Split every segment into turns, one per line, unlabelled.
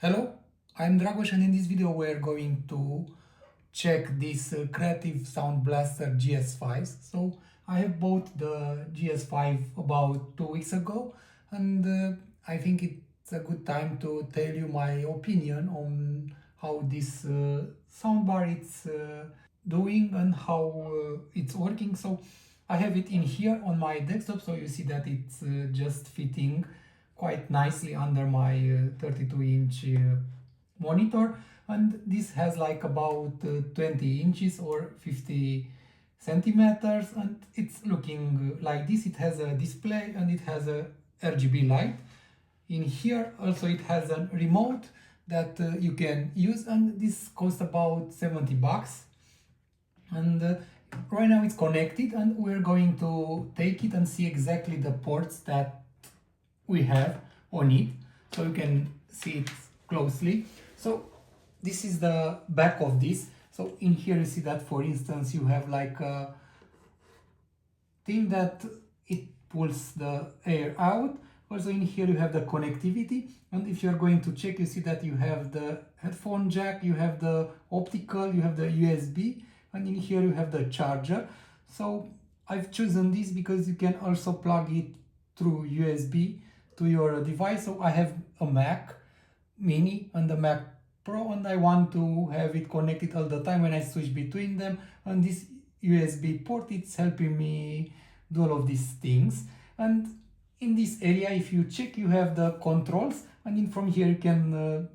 Hello, I'm Dragos, and in this video we're going to check this Creative Sound Blaster GS5. So I have bought the GS5 about 2 weeks ago, and I think it's a good time to tell you my opinion on how this soundbar is doing and how it's working. So I have it in here on my desktop, so you see that it's just fitting quite nicely under my 32-inch monitor, and this has like about 20 inches or 50 centimeters, and it's looking like this. It has a display and it has a RGB light. In here also it has a remote that you can use, and this costs about 70 bucks. And right now it's connected, and we're going to take it and see exactly the ports that we have on it, so you can see it closely. So this is the back of this. So in here you see that, for instance, you have like a thing that it pulls the air out. Also in here you have the connectivity, and if you're going to check, you see that you have the headphone jack, you have the optical, you have the USB, and in here you have the charger. So I've chosen this because you can also plug it through USB to your device. So I have a Mac Mini and a Mac Pro, and I want to have it connected all the time when I switch between them, and this USB port, it's helping me do all of these things. And in this area, if you check, you have the controls, and in from here you can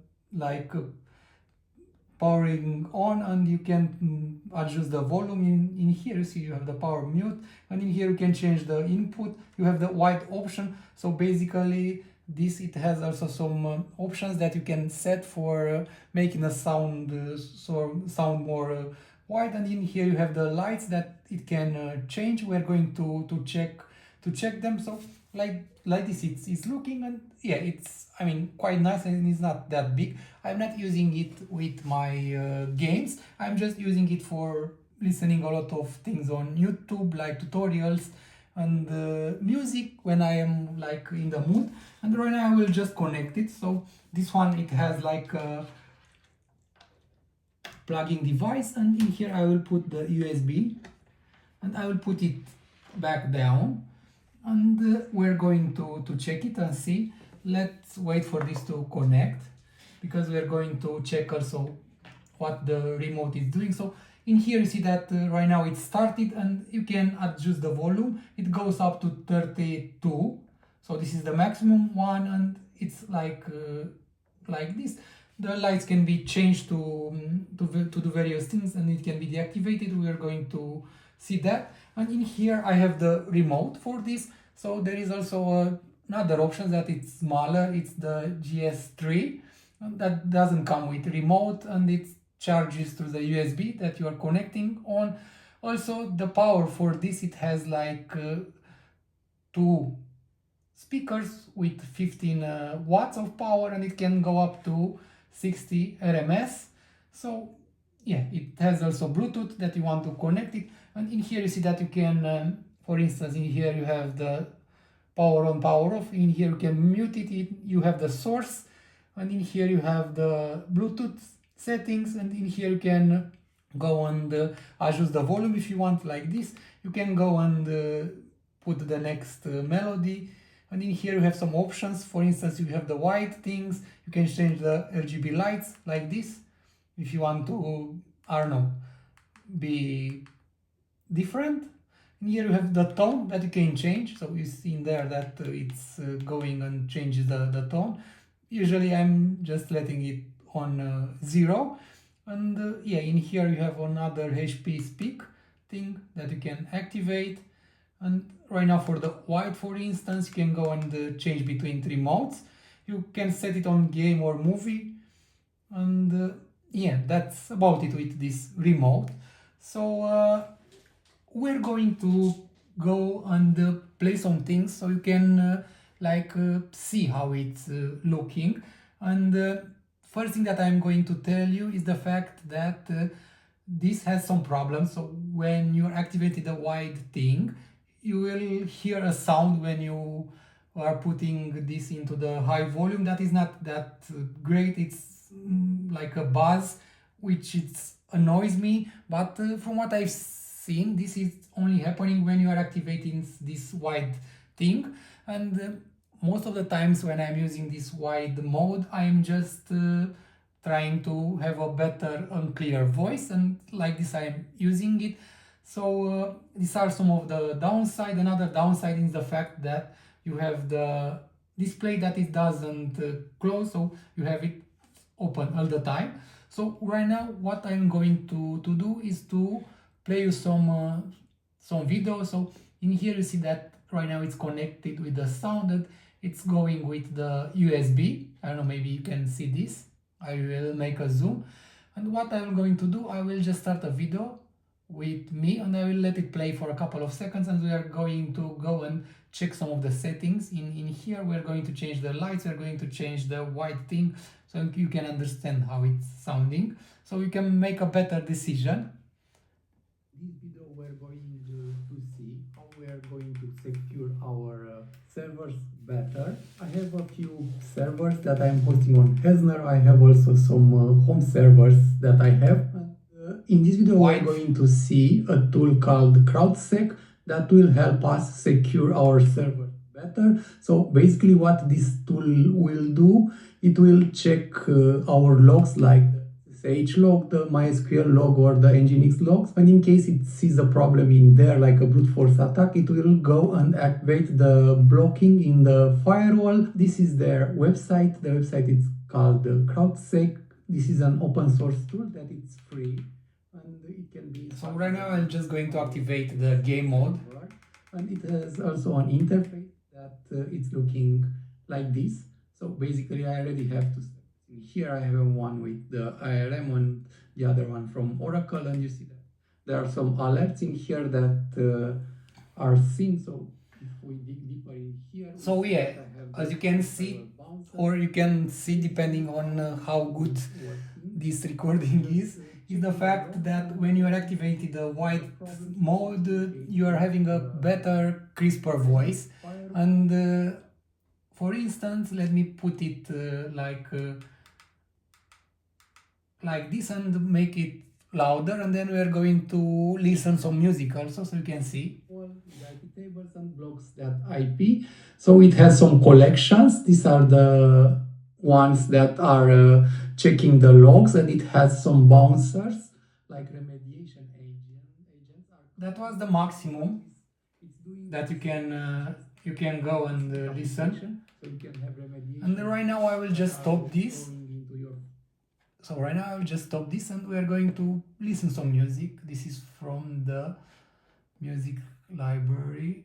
powering on, and you can adjust the volume. In here you see you have the power mute, and in here you can change the input. You have the wide option. So basically this, it has also some options that you can set for making the sound sound more wide, and in here you have the lights that it can change. We're going to check them. So like this, it's looking, and yeah, it's, I mean, quite nice, and it's not that big. I'm not using it with my games. I'm just using it for listening a lot of things on YouTube, like tutorials and music when I am like in the mood. And right now I will just connect it. So this one, it has like a plugging device, and in here I will put the USB, and I will put it back down, and we're going to check it and see. Let's wait for this to connect, because we're going to check also what the remote is doing. So in here you see that right now it started, and you can adjust the volume. It goes up to 32. So this is the maximum one, and it's like this. The lights can be changed to do various things, and it can be deactivated. We are going to see that. And in here I have the remote for this. So there is also another option that it's smaller. It's the GS3, that doesn't come with remote, and it charges through the USB that you are connecting on. Also the power for this, it has like two speakers with 15 watts of power, and it can go up to 60 RMS. So yeah, it has also Bluetooth that you want to connect it. And in here you see that you can, for instance, in here you have the power on, power off. In here you can mute it. You have the source, and in here you have the Bluetooth settings, and in here you can go and adjust the volume if you want, like this. You can go and put the next melody, and in here you have some options. For instance, you have the white things. You can change the RGB lights like this if you want to, I don't know, be different. And here you have the tone that you can change. So you see in there that it's going and changes the tone. Usually I'm just letting it on 0. And yeah, in here you have another HP speak thing that you can activate. And right now for the white, for instance, you can go and change between 3 modes. You can set it on game or movie. And yeah, that's about it with this remote. So we're going to go and play some things, so you can see how it's looking. And first thing that I'm going to tell you is the fact that this has some problems. So when you activate the wide thing, you will hear a sound when you are putting this into the high volume. That is not that great. It's like a buzz, which annoys me. But from what I've seen, this is only happening when you are activating this wide thing. And most of the times when I'm using this wide mode, I'm just trying to have a better and clear voice, and like this I'm using it. So these are some of the downside. Another downside is the fact that you have the display that it doesn't close, so you have it open all the time. So right now what I'm going to do is to play you some video. So in here you see that right now it's connected with the sound, and it's going with the USB. I don't know, maybe you can see this. I will make a zoom, and what I'm going to do, I will just start a video with me and I will let it play for a couple of seconds, and we are going to go and check some of the settings. In here we're going to change the lights, we're going to change the white thing, so you can understand how it's sounding, so you can make a better decision. This video we're going to see how we are going to secure our servers better. I have a few servers that I'm hosting on Hesner. I have also some home servers that I have. In this video we're going to see a tool called CrowdSec that will help us secure our server better. So basically what this tool will do, it will check our logs like the SH log, the MySQL log, or the Nginx logs, and in case it sees a problem in there like a brute force attack, it will go and activate the blocking in the firewall. This is their website. The website is called CrowdSec. This is an open source tool that it's free. And it can be, so right now I'm just going to activate the game mode, and it has also an interface that it's looking like this. So basically I already have to in here. I have one with the IRM and the other one from Oracle, and you see that there are some alerts in here that are seen. So if we dig deeper in here, so yeah, as you can see, or you can see depending on how good this recording is the fact that when you are activated the white mode, you are having a better, crisper voice. And for instance, let me put it like this and make it louder, and then we are going to listen some music also, so you can see. The IP tables and blocks.ip. So it has some collections. These are the ones that are checking the logs, and it has some bouncers like remediation agents. That was the maximum that you can go and listen. So you can have remediation. And right now I will just stop this. So right now I will just stop this, and we are going to listen some music. This is from the music library.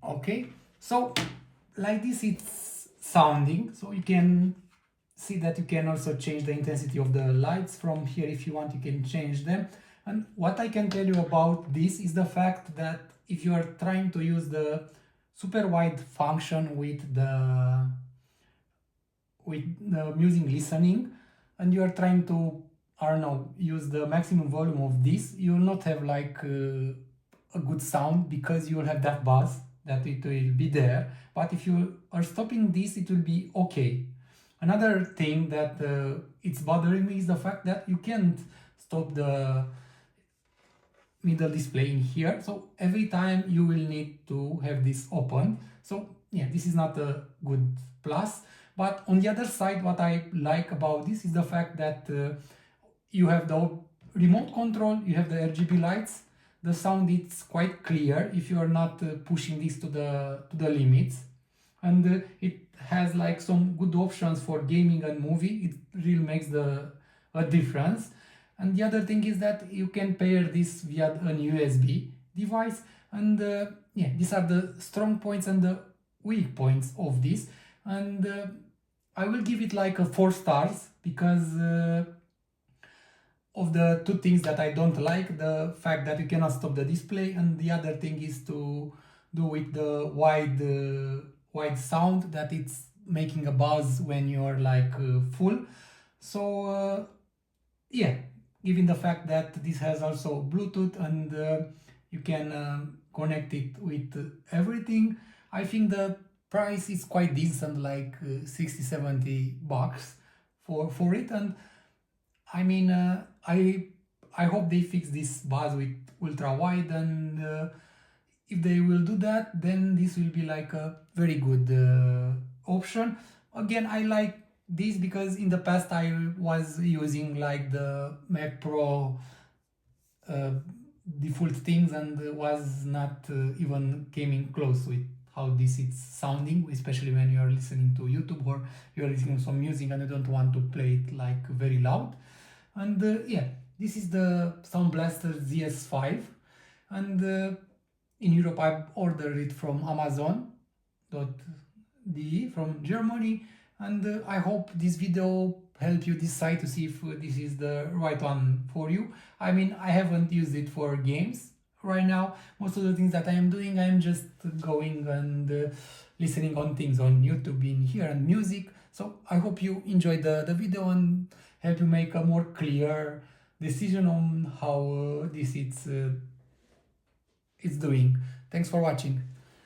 Okay, so like this it's sounding. So you can see that you can also change the intensity of the lights from here. If you want, you can change them. And what I can tell you about this is the fact that if you are trying to use the super wide function with the music listening, and you are trying to, I don't know, use the maximum volume of this, you will not have like a good sound, because you will have that buzz that it will be there. But if you are stopping this, it will be okay. Another thing that it's bothering me is the fact that you can't stop the middle display in here, so every time you will need to have this open. So yeah, this is not a good plus. But on the other side, what I like about this is the fact that you have the remote control, you have the RGB lights, the sound is quite clear if you are not pushing this to the limits, and it has like some good options for gaming and movie. It really makes a difference. And the other thing is that you can pair this via an USB device, and yeah, these are the strong points and the weak points of this. And I will give it like a 4 stars, because of the two things that I don't like: the fact that you cannot stop the display, and the other thing is to do with the wide sound, that it's making a buzz when you're like full. So yeah, given the fact that this has also Bluetooth, and you can connect it with everything, I think the price is quite decent, like 60-70 bucks for it. And I mean, I hope they fix this buzz with ultra wide, and if they will do that, then this will be like a very good option. Again, I like this because in the past I was using like the Mac Pro default things, and was not even coming close with how this is sounding, especially when you are listening to YouTube or you are listening to some music and you don't want to play it like very loud. And yeah, this is the Sound Blaster GS5, and in Europe I ordered it from Amazon.de from Germany. And I hope this video help you decide to see if this is the right one for you. I mean, I haven't used it for games right now. Most of the things that I am doing, I am just going and listening on things on YouTube in here and music. So I hope you enjoyed the video and help you make a more clear decision on how this it's doing. Thanks for watching.